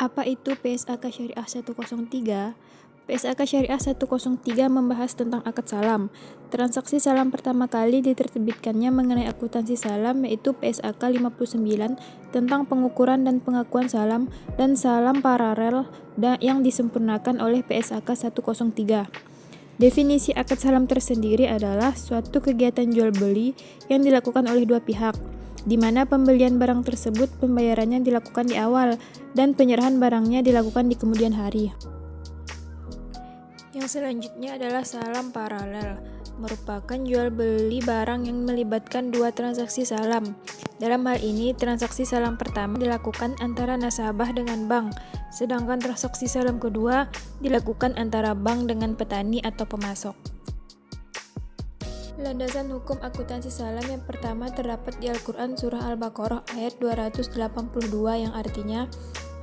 Apa itu PSAK Syariah 103? PSAK Syariah 103 membahas tentang akad salam. Transaksi salam pertama kali diterbitkannya mengenai akuntansi salam yaitu PSAK 59 tentang pengukuran dan pengakuan salam dan salam paralel yang disempurnakan oleh PSAK 103. Definisi akad salam tersendiri adalah suatu kegiatan jual beli yang dilakukan oleh dua pihak, di mana pembelian barang tersebut pembayarannya dilakukan di awal dan penyerahan barangnya dilakukan di kemudian hari. Yang selanjutnya adalah salam paralel, merupakan jual beli barang yang melibatkan dua transaksi salam. Dalam hal ini, transaksi salam pertama dilakukan antara nasabah dengan bank, sedangkan transaksi salam kedua dilakukan antara bank dengan petani atau pemasok. Landasan hukum akuntansi salam yang pertama terdapat di Al-Quran Surah Al-Baqarah ayat 282 yang artinya,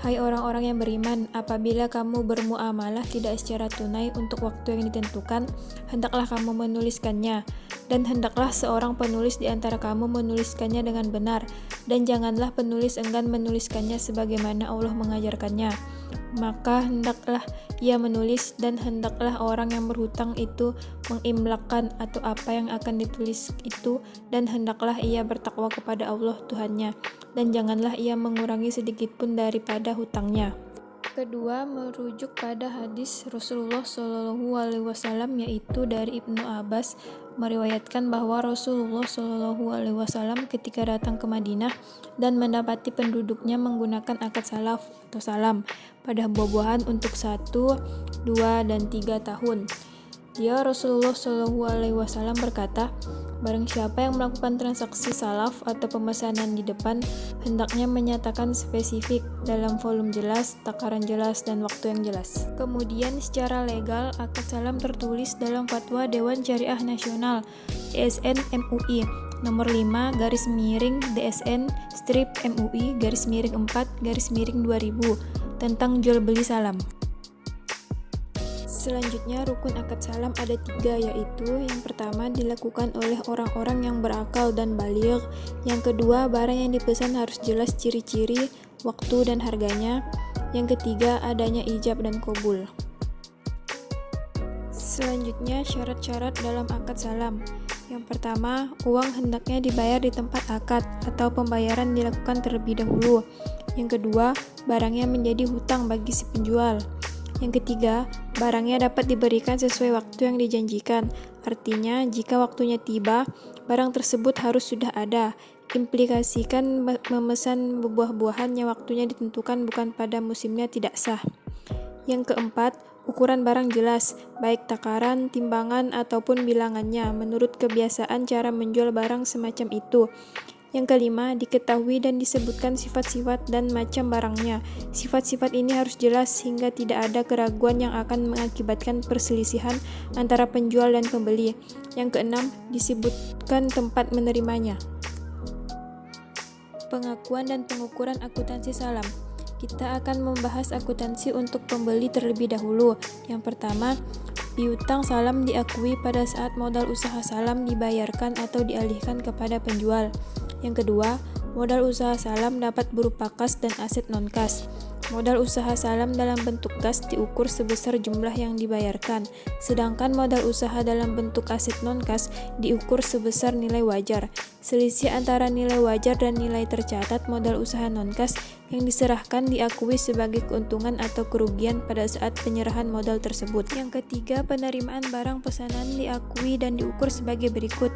"Hai orang-orang yang beriman, apabila kamu bermuamalah tidak secara tunai untuk waktu yang ditentukan, hendaklah kamu menuliskannya, dan hendaklah seorang penulis di antara kamu menuliskannya dengan benar, dan janganlah penulis enggan menuliskannya sebagaimana Allah mengajarkannya. Maka hendaklah ia menulis, dan hendaklah orang yang berhutang itu mengimlakkan atau apa yang akan ditulis itu, dan hendaklah ia bertakwa kepada Allah Tuhannya, dan janganlah ia mengurangi sedikitpun daripada hutangnya." Kedua, merujuk pada hadis Rasulullah SAW yaitu dari Ibnu Abbas meriwayatkan bahwa Rasulullah SAW ketika datang ke Madinah dan mendapati penduduknya menggunakan akad salaf atau salam pada buah-buahan untuk 1, 2, dan 3 tahun. Dia Rasulullah SAW berkata, "Barang siapa yang melakukan transaksi salaf atau pemesanan di depan, hendaknya menyatakan spesifik dalam volume jelas, takaran jelas, dan waktu yang jelas." Kemudian secara legal, akad salam tertulis dalam Fatwa Dewan Syariah Nasional DSN MUI nomor 5/DSN-MUI/4/2000 tentang jual beli salam. Selanjutnya, rukun akad salam ada 3, yaitu yang pertama dilakukan oleh orang-orang yang berakal dan baligh, yang kedua barang yang dipesan harus jelas ciri-ciri, waktu, dan harganya, yang ketiga adanya ijab dan qabul. Selanjutnya, syarat-syarat dalam akad salam. Yang pertama, uang hendaknya dibayar di tempat akad atau pembayaran dilakukan terlebih dahulu. Yang kedua, barangnya menjadi hutang bagi si penjual. Yang ketiga, barangnya dapat diberikan sesuai waktu yang dijanjikan. Artinya, jika waktunya tiba, barang tersebut harus sudah ada. Implikasikan memesan buah-buahan yang waktunya ditentukan bukan pada musimnya tidak sah. Yang keempat, ukuran barang jelas, baik takaran, timbangan, ataupun bilangannya, menurut kebiasaan cara menjual barang semacam itu. Yang kelima, diketahui dan disebutkan sifat-sifat dan macam barangnya. Sifat-sifat ini harus jelas sehingga tidak ada keraguan yang akan mengakibatkan perselisihan antara penjual dan pembeli. Yang keenam, disebutkan tempat menerimanya. Pengakuan dan pengukuran akuntansi salam. Kita akan membahas akuntansi untuk pembeli terlebih dahulu. Yang pertama, piutang salam diakui pada saat modal usaha salam dibayarkan atau dialihkan kepada penjual. Yang kedua, modal usaha salam dapat berupa kas dan aset non-kas. Modal usaha salam dalam bentuk kas diukur sebesar jumlah yang dibayarkan, sedangkan modal usaha dalam bentuk aset non-kas diukur sebesar nilai wajar. Selisih antara nilai wajar dan nilai tercatat modal usaha non-kas yang diserahkan diakui sebagai keuntungan atau kerugian pada saat penyerahan modal tersebut. Yang ketiga, penerimaan barang pesanan diakui dan diukur sebagai berikut.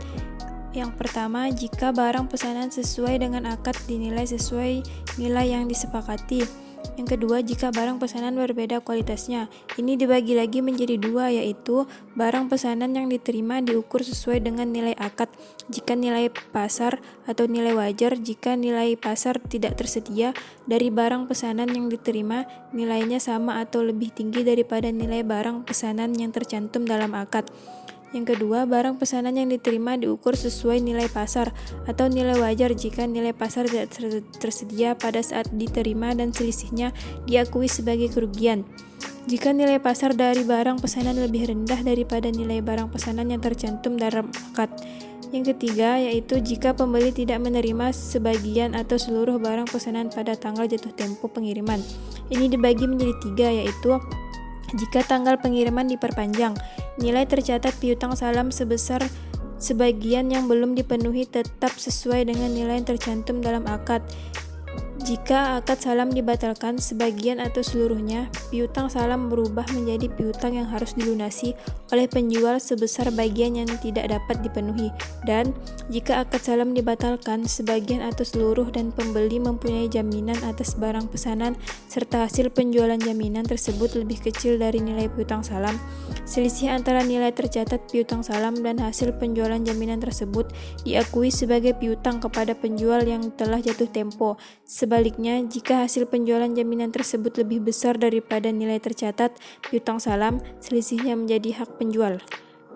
Yang pertama, jika barang pesanan sesuai dengan akad dinilai sesuai nilai yang disepakati. Yang kedua, jika barang pesanan berbeda kualitasnya. Ini dibagi lagi menjadi 2, yaitu barang pesanan yang diterima diukur sesuai dengan nilai akad jika nilai pasar atau nilai wajar jika nilai pasar tidak tersedia dari barang pesanan yang diterima nilainya sama atau lebih tinggi daripada nilai barang pesanan yang tercantum dalam akad. Yang kedua, barang pesanan yang diterima diukur sesuai nilai pasar atau nilai wajar jika nilai pasar tidak tersedia pada saat diterima dan selisihnya diakui sebagai kerugian. Jika nilai pasar dari barang pesanan lebih rendah daripada nilai barang pesanan yang tercantum dalam akad. Yang ketiga yaitu jika pembeli tidak menerima sebagian atau seluruh barang pesanan pada tanggal jatuh tempo pengiriman. Ini dibagi menjadi 3, yaitu jika tanggal pengiriman diperpanjang, nilai tercatat piutang salam sebesar sebagian yang belum dipenuhi tetap sesuai dengan nilai yang tercantum dalam akad. Jika akad salam dibatalkan sebagian atau seluruhnya, piutang salam berubah menjadi piutang yang harus dilunasi oleh penjual sebesar bagian yang tidak dapat dipenuhi. Dan jika akad salam dibatalkan sebagian atau seluruh dan pembeli mempunyai jaminan atas barang pesanan serta hasil penjualan jaminan tersebut lebih kecil dari nilai piutang salam, selisih antara nilai tercatat piutang salam dan hasil penjualan jaminan tersebut diakui sebagai piutang kepada penjual yang telah jatuh tempo. Sebaliknya, jika hasil penjualan jaminan tersebut lebih besar daripada nilai tercatat piutang salam, selisihnya menjadi hak penjual.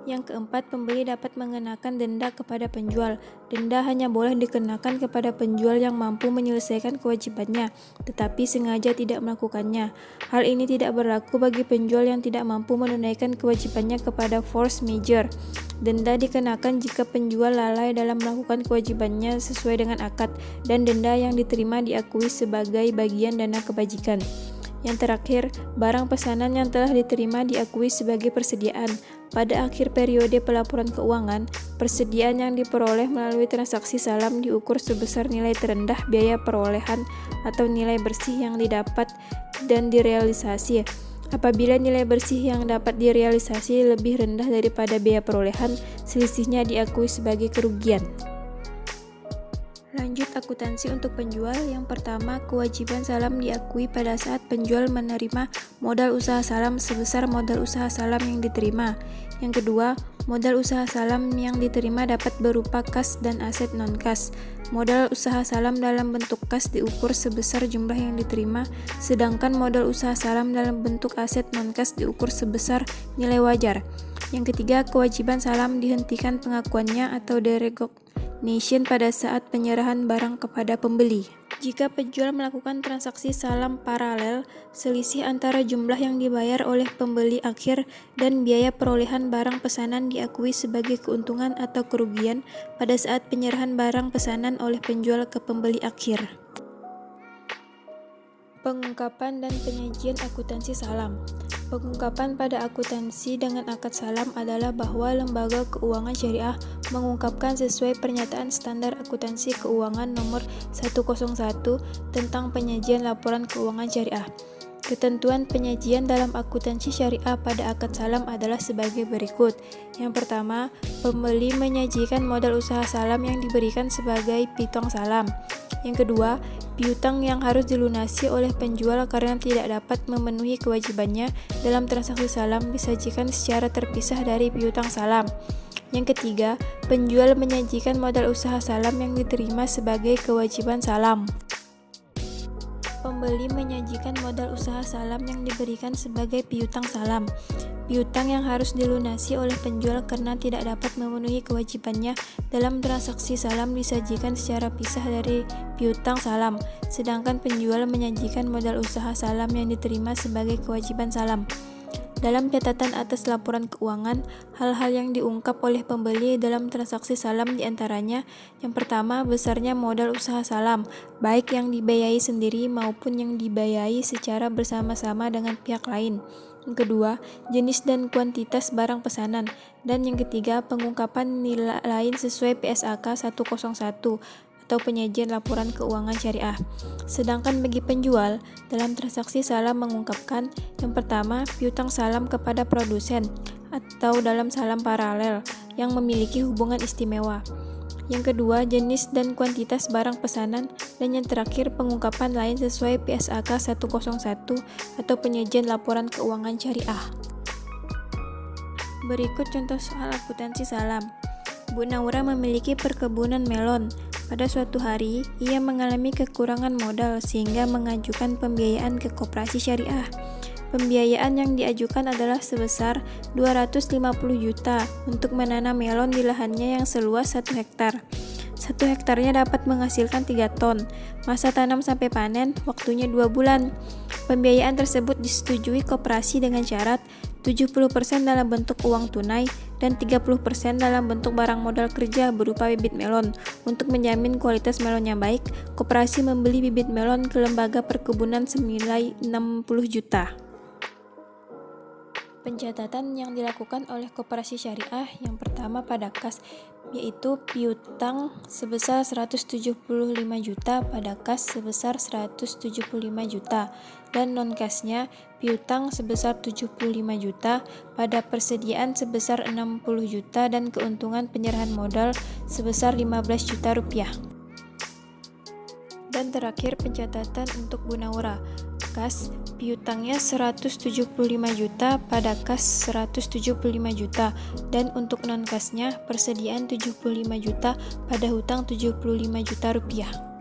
Yang keempat, pembeli dapat mengenakan denda kepada penjual. Denda hanya boleh dikenakan kepada penjual yang mampu menyelesaikan kewajibannya, tetapi sengaja tidak melakukannya. Hal ini tidak berlaku bagi penjual yang tidak mampu menunaikan kewajibannya kepada force majeure. Denda dikenakan jika penjual lalai dalam melakukan kewajibannya sesuai dengan akad, dan denda yang diterima diakui sebagai bagian dana kebajikan. Yang terakhir, barang pesanan yang telah diterima diakui sebagai persediaan. Pada akhir periode pelaporan keuangan, persediaan yang diperoleh melalui transaksi salam diukur sebesar nilai terendah biaya perolehan atau nilai bersih yang didapat dan direalisasi. Apabila nilai bersih yang dapat direalisasi lebih rendah daripada biaya perolehan, selisihnya diakui sebagai kerugian. Lanjut akuntansi untuk penjual. Yang pertama, kewajiban salam diakui pada saat penjual menerima modal usaha salam sebesar modal usaha salam yang diterima. Yang kedua, modal usaha salam yang diterima dapat berupa kas dan aset non-kas. Modal usaha salam dalam bentuk kas diukur sebesar jumlah yang diterima, sedangkan modal usaha salam dalam bentuk aset non-kas diukur sebesar nilai wajar. Yang ketiga, kewajiban salam dihentikan pengakuannya atau derecognition pada saat penyerahan barang kepada pembeli. Jika penjual melakukan transaksi salam paralel, selisih antara jumlah yang dibayar oleh pembeli akhir dan biaya perolehan barang pesanan diakui sebagai keuntungan atau kerugian pada saat penyerahan barang pesanan oleh penjual ke pembeli akhir. Pengungkapan dan penyajian akuntansi salam. Pengungkapan pada akuntansi dengan akad salam adalah bahwa lembaga keuangan syariah mengungkapkan sesuai pernyataan standar akuntansi keuangan nomor 101 tentang penyajian laporan keuangan syariah. Ketentuan penyajian dalam akuntansi syariah pada akad salam adalah sebagai berikut. Yang pertama, pembeli menyajikan modal usaha salam yang diberikan sebagai piutang salam. Yang kedua, piutang yang harus dilunasi oleh penjual karena tidak dapat memenuhi kewajibannya dalam transaksi salam disajikan secara terpisah dari piutang salam. Yang ketiga, penjual menyajikan modal usaha salam yang diterima sebagai kewajiban salam. Pembeli menyajikan modal usaha salam yang diberikan sebagai piutang salam. Piutang yang harus dilunasi oleh penjual karena tidak dapat memenuhi kewajibannya dalam transaksi salam disajikan secara pisah dari piutang salam, sedangkan penjual menyajikan modal usaha salam yang diterima sebagai kewajiban salam. Dalam catatan atas laporan keuangan, hal-hal yang diungkap oleh pembeli dalam transaksi salam diantaranya: yang pertama, besarnya modal usaha salam, baik yang dibiayai sendiri maupun yang dibiayai secara bersama-sama dengan pihak lain. Yang kedua, jenis dan kuantitas barang pesanan. Dan yang ketiga, pengungkapan nilai lain sesuai PSAK 101 atau penyajian laporan keuangan syariah. Sedangkan bagi penjual, dalam transaksi salam mengungkapkan: yang pertama, piutang salam kepada produsen atau dalam salam paralel yang memiliki hubungan istimewa. Yang kedua, jenis dan kuantitas barang pesanan. Dan yang terakhir, pengungkapan lain sesuai PSAK 101 atau penyajian laporan keuangan syariah. Berikut contoh soal akuntansi salam. Bu Naura memiliki perkebunan melon. Pada suatu hari, ia mengalami kekurangan modal sehingga mengajukan pembiayaan ke koperasi syariah. Pembiayaan yang diajukan adalah sebesar 250 juta untuk menanam melon di lahannya yang seluas 1 hektar. 1 hektarnya dapat menghasilkan 3 ton. Masa tanam sampai panen, waktunya 2 bulan. Pembiayaan tersebut disetujui koperasi dengan syarat 70% dalam bentuk uang tunai dan 30% dalam bentuk barang modal kerja berupa bibit melon. Untuk menjamin kualitas melon yang baik, koperasi membeli bibit melon ke lembaga perkebunan senilai 60 juta. Pencatatan yang dilakukan oleh koperasi syariah yang pertama pada kas, yaitu piutang sebesar 175 juta pada kas sebesar 175 juta, dan non-kasnya piutang sebesar 75 juta pada persediaan sebesar 60 juta dan keuntungan penyerahan modal sebesar 15 juta rupiah. Dan terakhir pencatatan untuk Gunaura. Kas piutangnya 175 juta pada kas 175 juta dan untuk non-kasnya persediaan 75 juta pada hutang 75 juta rupiah.